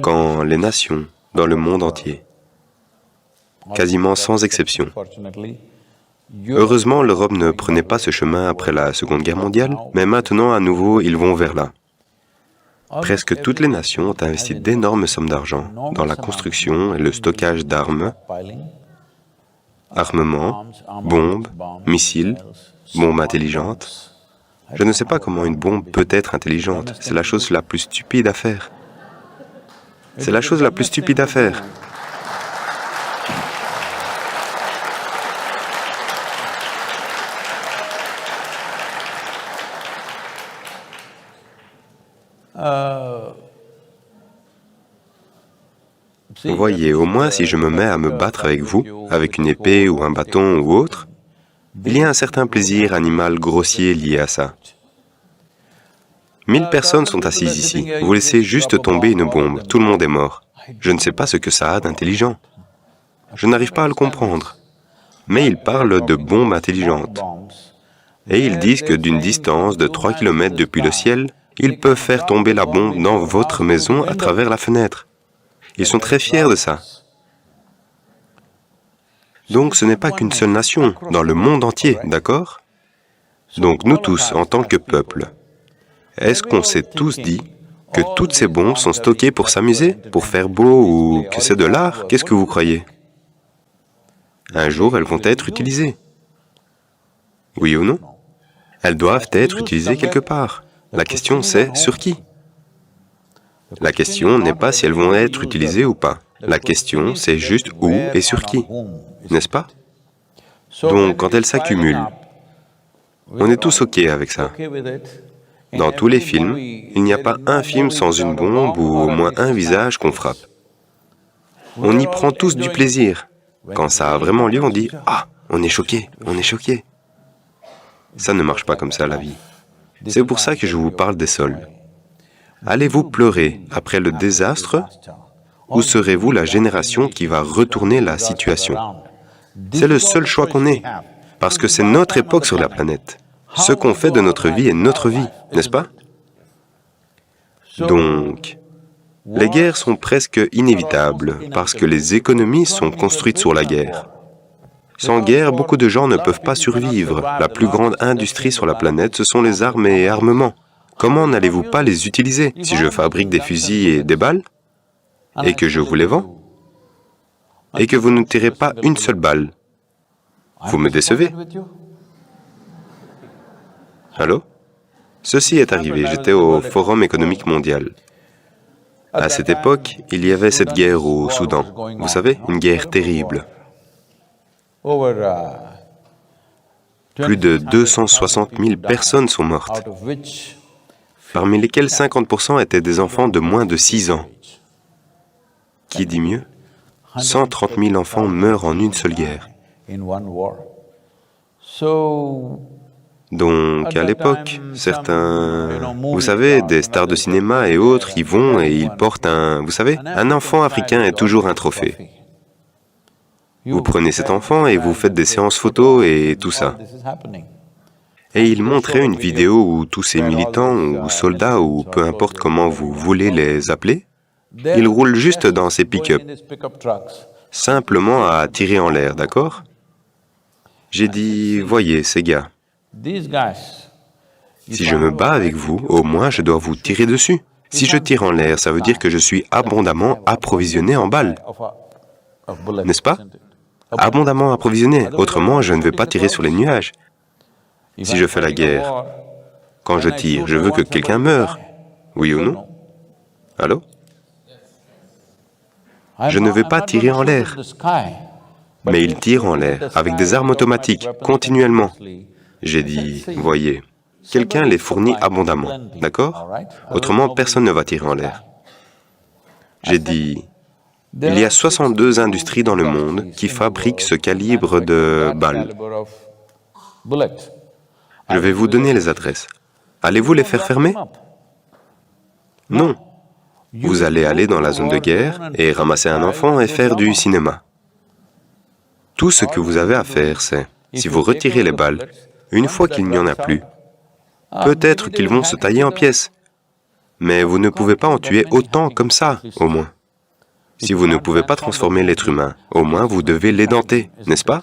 quand les nations dans le monde entier, quasiment sans exception, heureusement l'Europe ne prenait pas ce chemin après la Seconde Guerre mondiale, mais maintenant à nouveau ils vont vers là. Presque toutes les nations ont investi d'énormes sommes d'argent dans la construction et le stockage d'armes, armements, bombes, missiles, bombes intelligentes. Je ne sais pas comment une bombe peut être intelligente, c'est la chose la plus stupide à faire. C'est la chose la plus stupide à faire. Vous voyez, au moins si je me mets à me battre avec vous, avec une épée ou un bâton ou autre, il y a un certain plaisir animal grossier lié à ça. 1000 personnes sont assises ici. Vous laissez juste tomber une bombe, tout le monde est mort. Je ne sais pas ce que ça a d'intelligent. Je n'arrive pas à le comprendre. Mais ils parlent de bombes intelligentes. Et ils disent que d'une distance de 3 km depuis le ciel, ils peuvent faire tomber la bombe dans votre maison à travers la fenêtre. Ils sont très fiers de ça. Donc ce n'est pas qu'une seule nation, dans le monde entier, d'accord? Donc nous tous, en tant que peuple, est-ce qu'on s'est tous dit que toutes ces bombes sont stockées pour s'amuser, pour faire beau ou que c'est de l'art? Qu'est-ce que vous croyez? Un jour, elles vont être utilisées. Oui ou non? Elles doivent être utilisées quelque part. La question c'est sur qui? La question n'est pas si elles vont être utilisées ou pas. La question c'est juste où et sur qui, n'est-ce pas? Donc quand elles s'accumulent, on est tous OK avec ça. Dans tous les films, il n'y a pas un film sans une bombe ou au moins un visage qu'on frappe. On y prend tous du plaisir. Quand ça a vraiment lieu, on dit « Ah, on est choqué, on est choqué ». Ça ne marche pas comme ça, la vie. C'est pour ça que je vous parle des sols. Allez-vous pleurer après le désastre ou serez-vous la génération qui va retourner la situation? C'est le seul choix qu'on ait, parce que c'est notre époque sur la planète. Ce qu'on fait de notre vie est notre vie, n'est-ce pas? Donc, les guerres sont presque inévitables, parce que les économies sont construites sur la guerre. Sans guerre, beaucoup de gens ne peuvent pas survivre. La plus grande industrie sur la planète, ce sont les armes et armements. Comment n'allez-vous pas les utiliser? Si je fabrique des fusils et des balles, et que je vous les vends, et que vous ne tirez pas une seule balle, vous me décevez? Allô? Ceci est arrivé, j'étais au Forum économique mondial. À cette époque, il y avait cette guerre au Soudan. Vous savez, une guerre terrible. Plus de 260 000 personnes sont mortes, parmi lesquelles 50% étaient des enfants de moins de 6 ans. Qui dit mieux? 130 000 enfants meurent en une seule guerre. Donc, à l'époque, certains, vous savez, des stars de cinéma et autres, y vont et ils portent un, vous savez, un enfant africain est toujours un trophée. Vous prenez cet enfant et vous faites des séances photos et tout ça. Et ils montraient une vidéo où tous ces militants ou soldats ou peu importe comment vous voulez les appeler, ils roulent juste dans ces pick-up, simplement à tirer en l'air, d'accord? J'ai dit, voyez ces gars, si je me bats avec vous, au moins je dois vous tirer dessus. Si je tire en l'air, ça veut dire que je suis abondamment approvisionné en balles, n'est-ce pas? Abondamment approvisionné, autrement je ne vais pas tirer sur les nuages. Si je fais la guerre, quand je tire, je veux que quelqu'un meure, oui ou non? Allô? Je ne vais pas tirer en l'air, mais ils tirent en l'air, avec des armes automatiques, continuellement. J'ai dit, voyez, quelqu'un les fournit abondamment, d'accord? Autrement, personne ne va tirer en l'air. J'ai dit, il y a 62 industries dans le monde qui fabriquent ce calibre de balles. Je vais vous donner les adresses. Allez-vous les faire fermer? Non. Vous allez aller dans la zone de guerre et ramasser un enfant et faire du cinéma. Tout ce que vous avez à faire, c'est, si vous retirez les balles, une fois qu'il n'y en a plus, peut-être qu'ils vont se tailler en pièces. Mais vous ne pouvez pas en tuer autant comme ça, au moins. Si vous ne pouvez pas transformer l'être humain, au moins vous devez l'édenter, n'est-ce pas?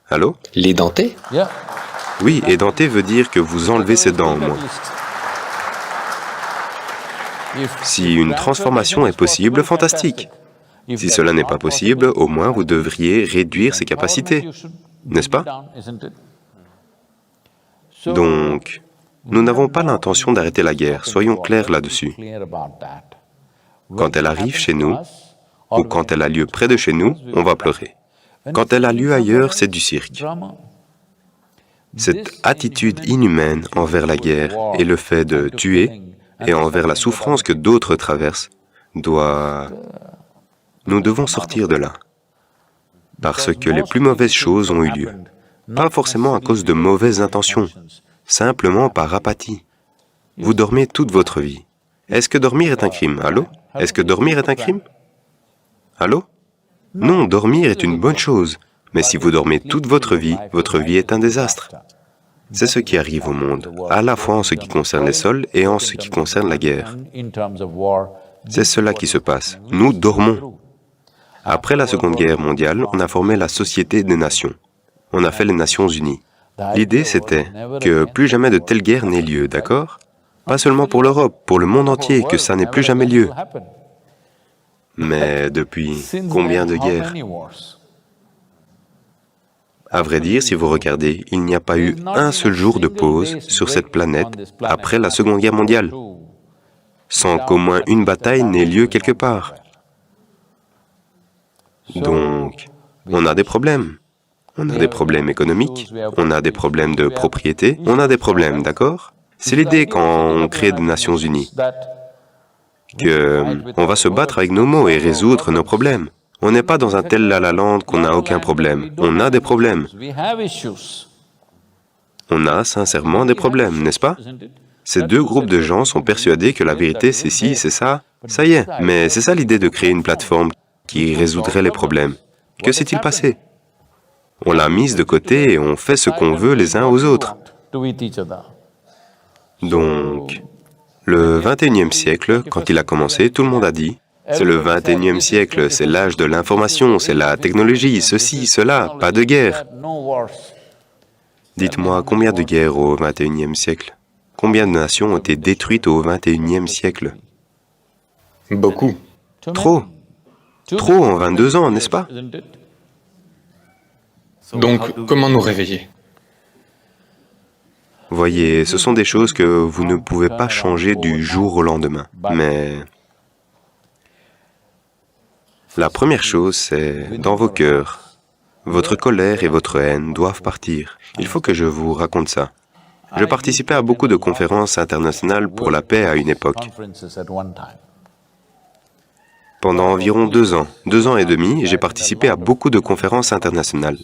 Allô? L'édenter? Oui, édenter veut dire que vous enlevez ses dents, au moins. Si une transformation est possible, fantastique. Si cela n'est pas possible, au moins vous devriez réduire ses capacités, n'est-ce pas? Donc, nous n'avons pas l'intention d'arrêter la guerre, soyons clairs là-dessus. Quand elle arrive chez nous, ou quand elle a lieu près de chez nous, on va pleurer. Quand elle a lieu ailleurs, c'est du cirque. Cette attitude inhumaine envers la guerre et le fait de tuer, et envers la souffrance que d'autres traversent, Nous devons sortir de là. Parce que les plus mauvaises choses ont eu lieu. Pas forcément à cause de mauvaises intentions, simplement par apathie. Vous dormez toute votre vie. Est-ce que dormir est un crime? Allô? Est-ce que dormir est un crime? Allô? Non, dormir est une bonne chose. Mais si vous dormez toute votre vie est un désastre. C'est ce qui arrive au monde, à la fois en ce qui concerne les sols et en ce qui concerne la guerre. C'est cela qui se passe. Nous dormons. Après la Seconde Guerre mondiale, on a formé la Société des Nations. On a fait les Nations Unies. L'idée, c'était que plus jamais de telle guerre n'ait lieu, d'accord? Pas seulement pour l'Europe, pour le monde entier, que ça n'ait plus jamais lieu. Mais depuis combien de guerres? À vrai dire, si vous regardez, il n'y a pas eu un seul jour de pause sur cette planète après la Seconde Guerre mondiale, sans qu'au moins une bataille n'ait lieu quelque part. Donc, on a des problèmes. On a des problèmes économiques, on a des problèmes de propriété, on a des problèmes, d'accord? C'est l'idée quand on crée des Nations Unies, qu'on va se battre avec nos mots et résoudre nos problèmes. On n'est pas dans un tel La La Land qu'on n'a aucun problème. On a des problèmes. On a sincèrement des problèmes, n'est-ce pas? Ces deux groupes de gens sont persuadés que la vérité c'est ci, c'est ça. Ça y est, mais c'est ça l'idée de créer une plateforme qui résoudrait les problèmes. Que s'est-il passé? On l'a mise de côté et on fait ce qu'on veut les uns aux autres. Donc, le 21e siècle, quand il a commencé, tout le monde a dit « c'est le 21e siècle, c'est l'âge de l'information, c'est la technologie, ceci, cela, pas de guerre. » Dites-moi, combien de guerres au 21e siècle? Combien de nations ont été détruites au 21e siècle? Beaucoup. Trop. Trop en 22 ans, n'est-ce pas? Donc, comment nous réveiller? Voyez, ce sont des choses que vous ne pouvez pas changer du jour au lendemain. Mais la première chose, c'est dans vos cœurs. Votre colère et votre haine doivent partir. Il faut que je vous raconte ça. Je participais à beaucoup de conférences internationales pour la paix à une époque. Pendant environ 2 ans et demi, j'ai participé à beaucoup de conférences internationales.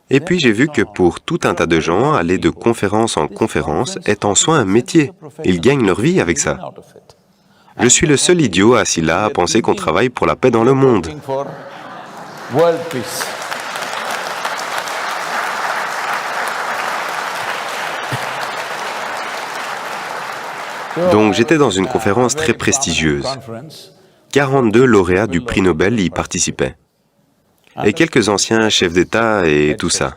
Et puis j'ai vu que pour tout un tas de gens, aller de conférence en conférence est en soi un métier. Ils gagnent leur vie avec ça. Je suis le seul idiot assis là à penser qu'on travaille pour la paix dans le monde. Donc j'étais dans une conférence très prestigieuse. 42 lauréats du prix Nobel y participaient. Et quelques anciens chefs d'État et tout ça.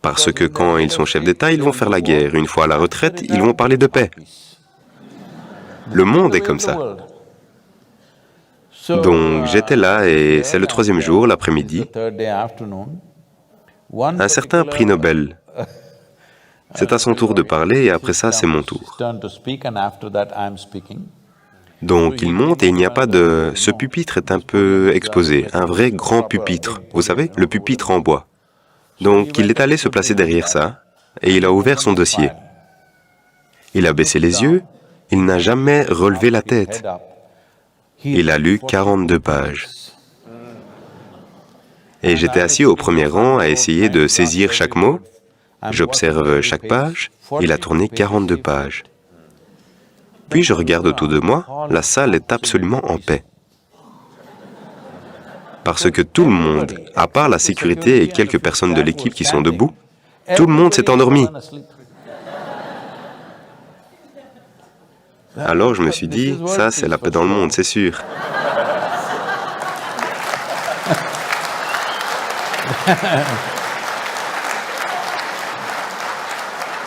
Parce que quand ils sont chefs d'État, ils vont faire la guerre. Une fois à la retraite, ils vont parler de paix. Le monde est comme ça. Donc j'étais là et c'est le 3e jour, l'après-midi. Un certain prix Nobel. C'est à son tour de parler et après ça, c'est mon tour. Donc il monte et il n'y a pas de... Ce pupitre est un peu exposé, un vrai grand pupitre, vous savez, le pupitre en bois. Donc il est allé se placer derrière ça et il a ouvert son dossier. Il a baissé les yeux, il n'a jamais relevé la tête. Il a lu 42 pages. Et j'étais assis au premier rang à essayer de saisir chaque mot. J'observe chaque page, il a tourné 42 pages. Puis je regarde autour de moi, la salle est absolument en paix. Parce que tout le monde, à part la sécurité et quelques personnes de l'équipe qui sont debout, tout le monde s'est endormi. Alors je me suis dit, ça c'est la paix dans le monde, c'est sûr.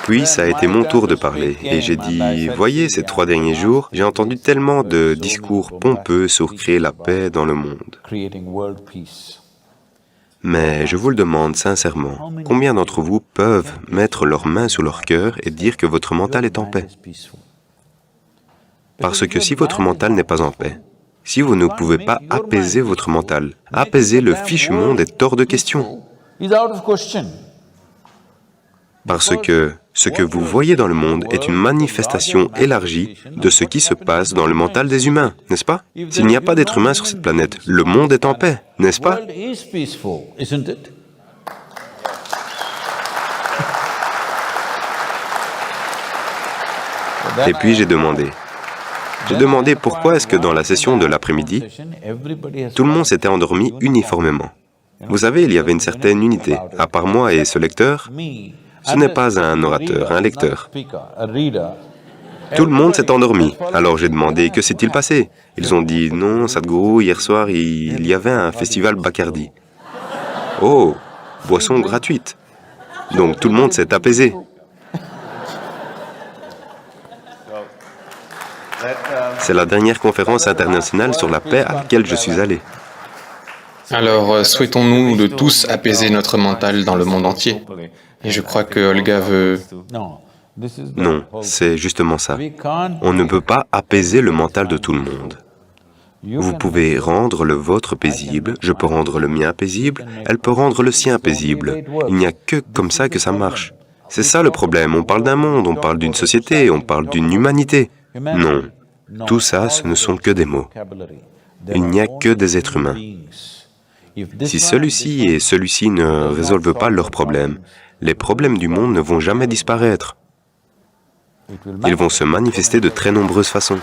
Puis ça a été mon tour de parler, et j'ai dit, voyez, ces 3 derniers jours, j'ai entendu tellement de discours pompeux sur créer la paix dans le monde. Mais je vous le demande sincèrement, combien d'entre vous peuvent mettre leurs mains sur leur cœur et dire que votre mental est en paix? Parce que si votre mental n'est pas en paix, si vous ne pouvez pas apaiser votre mental, apaiser le fichu monde est hors de question. Parce que ce que vous voyez dans le monde est une manifestation élargie de ce qui se passe dans le mental des humains, n'est-ce pas? S'il n'y a pas d'être humain sur cette planète, le monde est en paix, n'est-ce pas? Et puis j'ai demandé pourquoi est-ce que dans la session de l'après-midi, tout le monde s'était endormi uniformément. Vous savez, il y avait une certaine unité. À part moi et ce lecteur, ce n'est pas un orateur, un lecteur. Tout le monde s'est endormi. Alors j'ai demandé, que s'est-il passé? Ils ont dit, non, Sadhguru, hier soir, il y avait un festival Bacardi. Oh, boisson gratuite. Donc tout le monde s'est apaisé. C'est la dernière conférence internationale sur la paix à laquelle je suis allé. Alors, souhaitons-nous de tous apaiser notre mental dans le monde entier? Et je crois que Olga veut... Non, c'est justement ça. On ne peut pas apaiser le mental de tout le monde. Vous pouvez rendre le vôtre paisible, je peux rendre le mien paisible, elle peut rendre le sien paisible. Il n'y a que comme ça que ça marche. C'est ça le problème, on parle d'un monde, on parle d'une société, on parle d'une humanité. Non, tout ça, ce ne sont que des mots. Il n'y a que des êtres humains. Si celui-ci et celui-ci ne résolvent pas leurs problèmes, les problèmes du monde ne vont jamais disparaître. Ils vont se manifester de très nombreuses façons.